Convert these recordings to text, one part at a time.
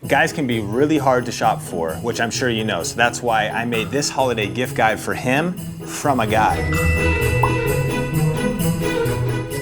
Guys can be really hard to shop for, which I'm sure you know, so that's why I made this holiday gift guide for him from a guy.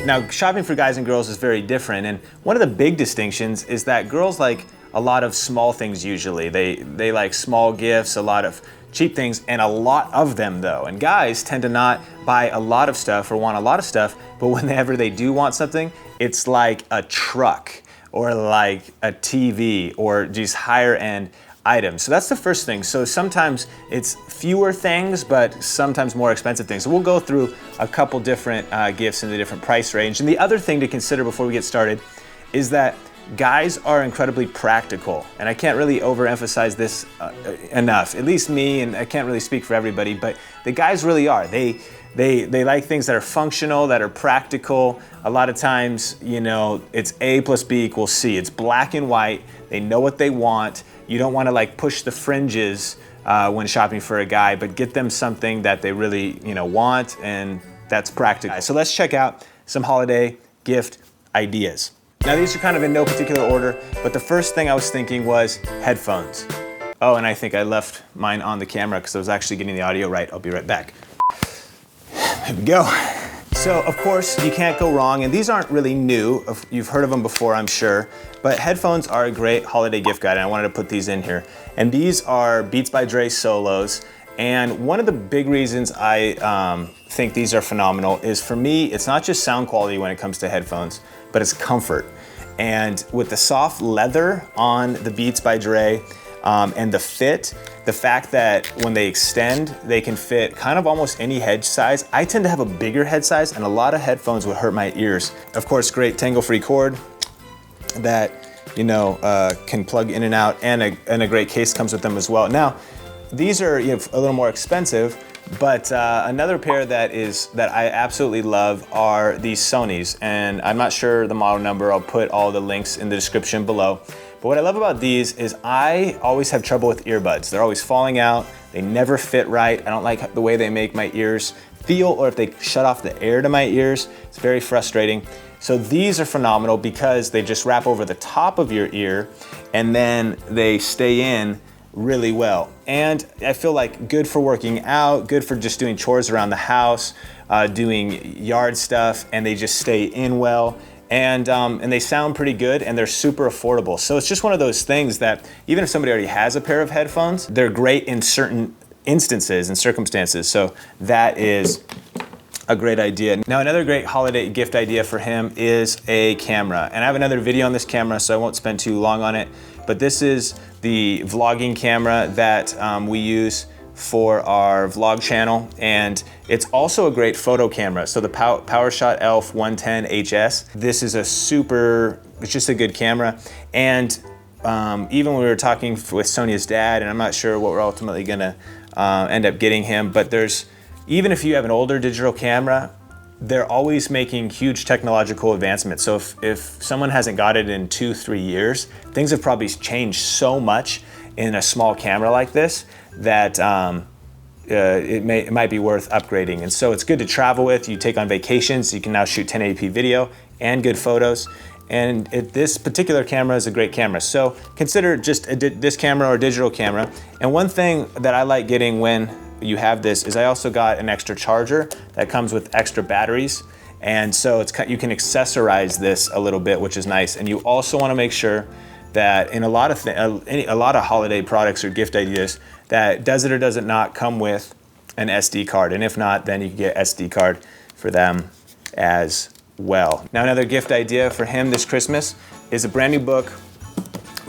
Now, shopping for guys and girls is very different, and one of the big distinctions is that girls like a lot of small things usually. They like small gifts, a lot of cheap things, and a lot of them though. And guys tend to not buy a lot of stuff or want a lot of stuff, but whenever they do want something, it's like a truck or like a TV or just higher end items. So that's the first thing. So sometimes it's fewer things, but sometimes more expensive things. So we'll go through a couple different gifts in the different price range. And the other thing to consider before we get started is that guys are incredibly practical. And I can't really overemphasize this enough, at least me, and I can't really speak for everybody, but the guys really are. They like things that are functional, that are practical. A lot of times, you know, it's A plus B equals C. It's black and white. They know what they want. You don't want to like push the fringes when shopping for a guy, but get them something that they really, you know, want, and that's practical. So let's check out some holiday gift ideas. Now these are kind of in no particular order, but the first thing I was thinking was headphones. Oh, and I think I left mine on the camera because I was actually getting the audio right. I'll be right back. Here we go. So of course you can't go wrong, and these aren't really new. You've heard of them before, I'm sure, but headphones are a great holiday gift guide, and I wanted to put these in here. And these are Beats by Dre Solos, and one of the big reasons I think these are phenomenal is, for me, it's not just sound quality when it comes to headphones, but it's comfort. And with the soft leather on the Beats by Dre, and the fit, the fact that when they extend, they can fit kind of almost any head size. I tend to have a bigger head size, and a lot of headphones would hurt my ears. Of course, great tangle-free cord that, you know, can plug in and out, and a great case comes with them as well. Now, these are, you know, a little more expensive, but another pair that I absolutely love are these Sonys, and I'm not sure the model number. I'll put all the links in the description below. But what I love about these is I always have trouble with earbuds. They're always falling out. They never fit right. I don't like the way they make my ears feel, or if they shut off the air to my ears. It's very frustrating. So these are phenomenal because they just wrap over the top of your ear, and then they stay in really well. And I feel like good for working out, good for just doing chores around the house, doing yard stuff, and they just stay in well. And they sound pretty good, and they're super affordable. So it's just one of those things that even if somebody already has a pair of headphones, they're great in certain instances and circumstances. So that is a great idea. Now, another great holiday gift idea for him is a camera. And I have another video on this camera, so I won't spend too long on it. But this is the vlogging camera that we use for our vlog channel, and it's also a great photo camera. So the PowerShot ELPH 110 HS, this is it's just a good camera. And even when we were talking with Sonia's dad, and I'm not sure what we're ultimately gonna end up getting him, but even if you have an older digital camera, they're always making huge technological advancements. So if someone hasn't got it in 2-3 years, things have probably changed so much in a small camera like this that it might be worth upgrading. And so it's good to travel with. You take on vacations, you can now shoot 1080p video and good photos. And this particular camera is a great camera. So consider just this camera or digital camera. And one thing that I like getting when you have this is I also got an extra charger that comes with extra batteries. And so you can accessorize this a little bit, which is nice. And you also want to make sure that in a lot of holiday products or gift ideas, that does it or does it not come with an SD card. And if not, then you can get SD card for them as well. Now, another gift idea for him this Christmas is a brand new book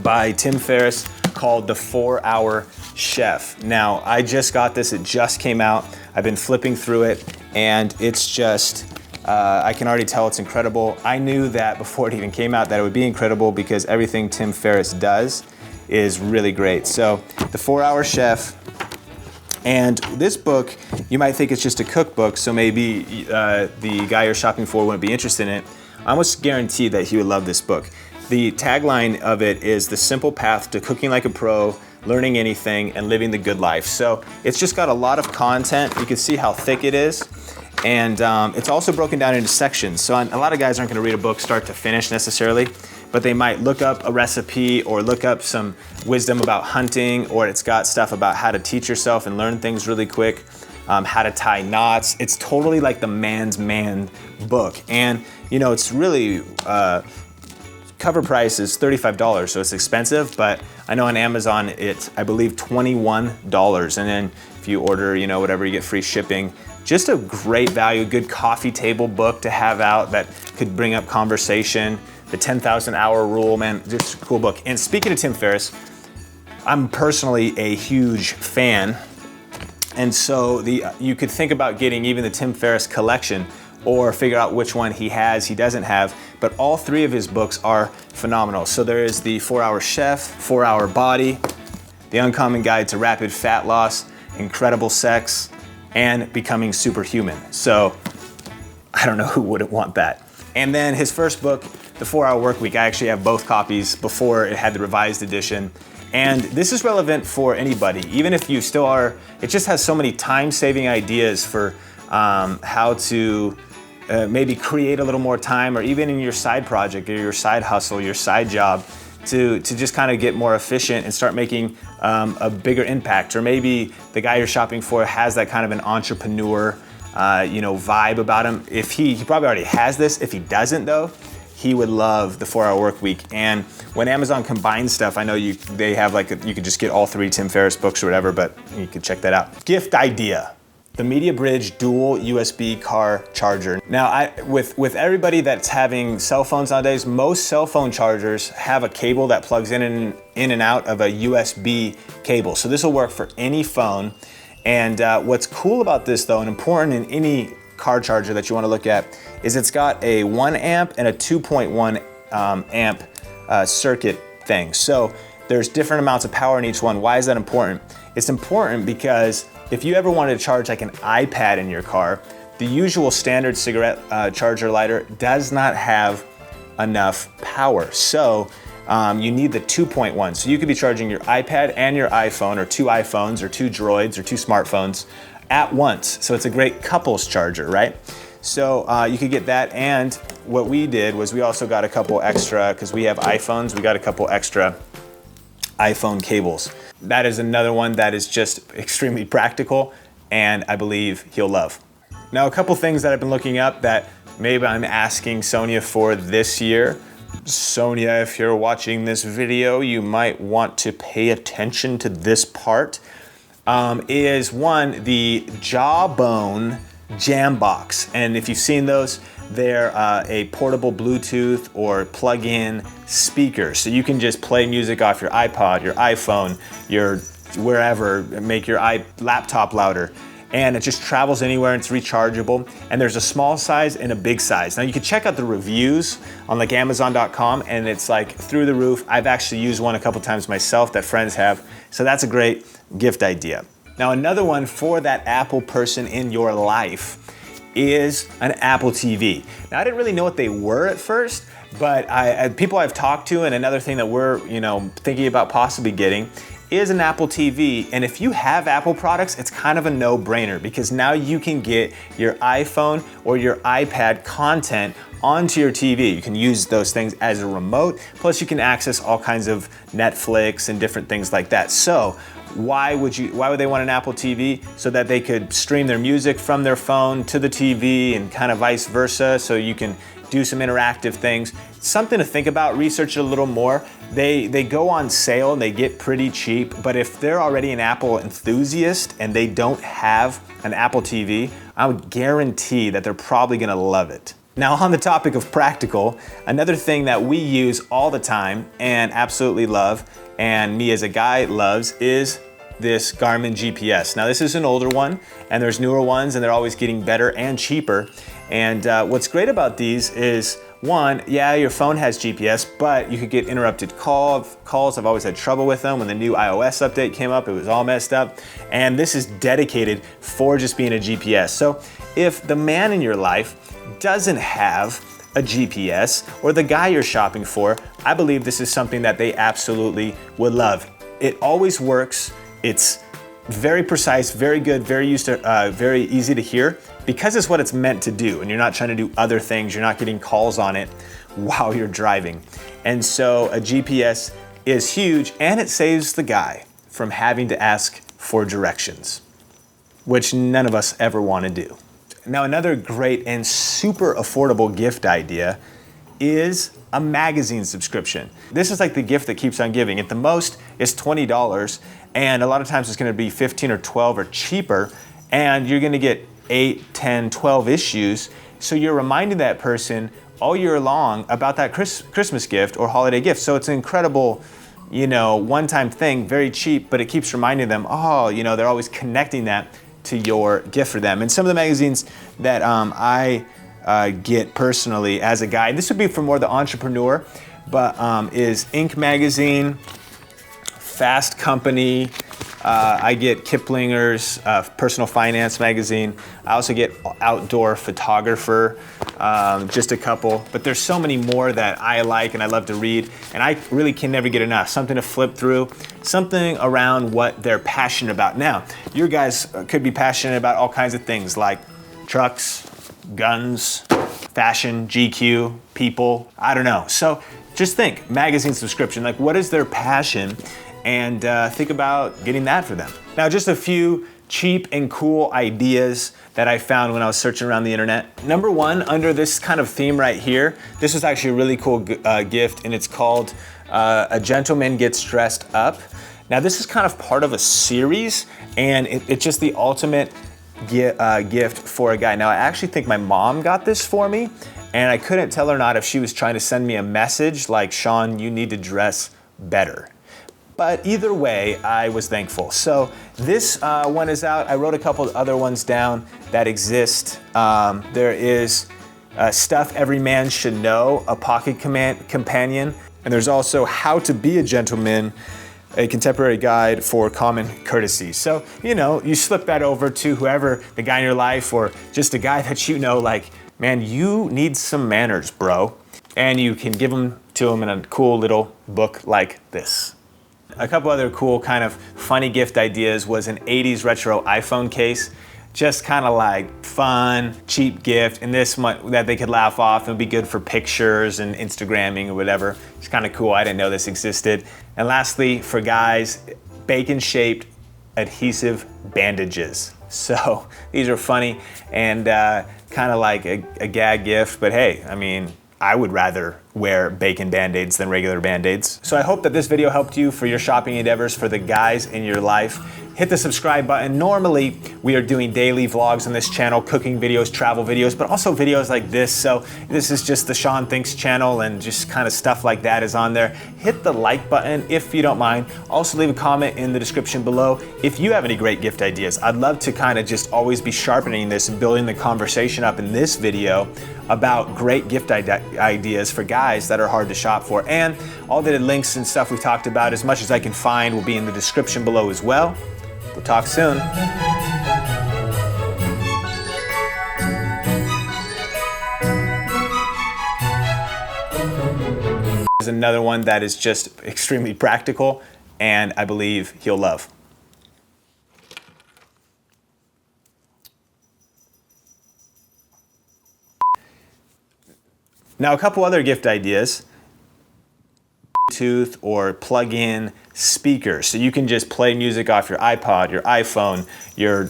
by Tim Ferriss called The 4-Hour Chef. Now, I just got this, it just came out. I've been flipping through it, and it's just, I can already tell it's incredible. I knew that before it even came out that it would be incredible because everything Tim Ferriss does is really great. So, The 4-Hour Chef, and this book, you might think it's just a cookbook, so maybe the guy you're shopping for wouldn't be interested in it. I almost guarantee that he would love this book. The tagline of it is the simple path to cooking like a pro, learning anything, and living the good life. So it's just got a lot of content. You can see how thick it is. And it's also broken down into sections. So a lot of guys aren't gonna read a book start to finish necessarily, but they might look up a recipe or look up some wisdom about hunting, or it's got stuff about how to teach yourself and learn things really quick, how to tie knots. It's totally like the man's man book. And you know, it's really, cover price is $35, so it's expensive, but I know on Amazon it's, I believe, $21. And then if you order, you know, whatever, you get free shipping. Just a great value, good coffee table book to have out that could bring up conversation. The 10,000 Hour Rule, man, just a cool book. And speaking of Tim Ferriss, I'm personally a huge fan. And so you could think about getting even the Tim Ferriss collection, or figure out which one he has, he doesn't have, but all three of his books are phenomenal. So there is the 4-Hour Chef, 4-Hour Body, The Uncommon Guide to Rapid Fat Loss, Incredible Sex, and Becoming Superhuman. So I don't know who wouldn't want that. And then his first book, The 4-Hour Workweek, I actually have both copies before it had the revised edition. And this is relevant for anybody, even if you still are, it just has so many time-saving ideas for how to maybe create a little more time, or even in your side project or your side hustle, your side job, to just kind of get more efficient and start making a bigger impact. Or maybe the guy you're shopping for has that kind of an entrepreneur you know, vibe about him. If he probably already has this. If he doesn't though, he would love the 4-Hour Workweek. And when Amazon combines stuff, I know they have like, you could just get all three Tim Ferriss books or whatever, but you could check that out. Gift idea. The Media Bridge dual USB car charger. Now, with everybody that's having cell phones nowadays, most cell phone chargers have a cable that plugs in and out of a USB cable. So this will work for any phone. And what's cool about this though, and important in any car charger that you want to look at, is it's got a 1 amp and a 2.1 amp circuit thing. So there's different amounts of power in each one. Why is that important? It's important because if you ever wanted to charge like an iPad in your car, the usual standard cigarette charger lighter does not have enough power. So you need the 2.1. So you could be charging your iPad and your iPhone, or 2 iPhones, or 2 Droids, or 2 smartphones at once. So it's a great couples charger, right? So you could get that. And what we did was we also got a couple extra, because we have iPhones, we got a couple extra iPhone cables. That is another one that is just extremely practical, and I believe he'll love. Now, a couple things that I've been looking up that maybe I'm asking Sonia for this year. Sonia, if you're watching this video, you might want to pay attention to this part. Is one, the Jawbone JAMBOX. And if you've seen those, they're a portable Bluetooth or plug-in speaker. So you can just play music off your iPod, your iPhone, your wherever, make your laptop louder. And it just travels anywhere, and it's rechargeable. And there's a small size and a big size. Now you can check out the reviews on like Amazon.com, and it's like through the roof. I've actually used one a couple times myself that friends have. So that's a great gift idea. Now another one for that Apple person in your life is an Apple TV. Now I didn't really know what they were at first, but people I've talked to, and another thing that we're thinking about possibly getting is an Apple TV. And if you have Apple products, it's kind of a no-brainer, because now you can get your iPhone or your iPad content onto your TV. You can use those things as a remote, plus you can access all kinds of Netflix and different things like that. So why would they want an Apple TV? So that they could stream their music from their phone to the TV, and kind of vice versa, so you can do some interactive things. Something to think about, research it a little more. They go on sale and they get pretty cheap, but if they're already an Apple enthusiast and they don't have an Apple TV, I would guarantee that they're probably gonna love it. Now, on the topic of practical, another thing that we use all the time and absolutely love, and me as a guy loves, is this Garmin GPS. Now this is an older one, and there's newer ones, and they're always getting better and cheaper. And what's great about these is, one, yeah, your phone has GPS, but you could get interrupted calls. I've always had trouble with them. When the new iOS update came up, it was all messed up. And this is dedicated for just being a GPS. So if the man in your life doesn't have a GPS, or the guy you're shopping for, I believe this is something that they absolutely would love. It always works. It's very precise, very good, very easy to hear, because it's what it's meant to do, and you're not trying to do other things, you're not getting calls on it. while you're driving. And so a GPS is huge, and it saves the guy from having to ask for directions, which none of us ever want to do. Now, another great and super affordable gift idea is a magazine subscription. This is like the gift that keeps on giving. At the most, it's $20, and a lot of times it's gonna be 15 or 12 or cheaper, and you're gonna get 8, 10, 12 issues, so you're reminding that person all year long about that Christmas gift or holiday gift. So it's an incredible, one-time thing, very cheap, but it keeps reminding them, they're always connecting that to your gift for them. And some of the magazines that I get personally as a guide, this would be for more the entrepreneur, but is Inc. magazine, Fast Company, I get Kiplinger's personal finance magazine. I also get Outdoor Photographer, just a couple, but there's so many more that I like and I love to read, and I really can never get enough. Something to flip through, something around what they're passionate about. Now, your guys could be passionate about all kinds of things like trucks, guns, fashion, GQ, people, I don't know. So just think, magazine subscription, like what is their passion? And think about getting that for them. Now, just a few cheap and cool ideas that I found when I was searching around the internet. Number one, under this kind of theme right here, this is actually a really cool gift, and it's called A Gentleman Gets Dressed Up. Now, this is kind of part of a series, and it's just the ultimate gift for a guy. Now, I actually think my mom got this for me, and I couldn't tell her not if she was trying to send me a message like, Sean, you need to dress better. But either way, I was thankful. So this one is out. I wrote a couple of other ones down that exist. There is Stuff Every Man Should Know, a pocket companion. And there's also How to Be a Gentleman, a contemporary guide for common courtesy. So, you slip that over to whoever, the guy in your life, or just a guy that like, man, you need some manners, bro. And you can give them to him in a cool little book like this. A couple other cool kind of funny gift ideas was an 80s retro iPhone case. Just kind of like fun, cheap gift, and this one that they could laugh off. It would be good for pictures and Instagramming or whatever. It's kind of cool. I didn't know this existed. And lastly, for guys, bacon-shaped adhesive bandages. So these are funny and kind of like a gag gift, but hey, I mean, I would rather wear bacon Band-Aids than regular Band-Aids. So I hope that this video helped you for your shopping endeavors for the guys in your life. Hit the subscribe button. Normally, we are doing daily vlogs on this channel, cooking videos, travel videos, but also videos like this. So this is just the Sean Thinks channel, and just kind of stuff like that is on there. Hit the like button if you don't mind. Also leave a comment in the description below if you have any great gift ideas. I'd love to kind of just always be sharpening this and building the conversation up in this video about great gift ideas for guys that are hard to shop for. And all the links and stuff we talked about, as much as I can find, will be in the description below as well. We'll talk soon. There's another one that is just extremely practical, and I believe he'll love. Now, a couple other gift ideas. Bluetooth or plug-in speakers, so you can just play music off your iPod, your iPhone, your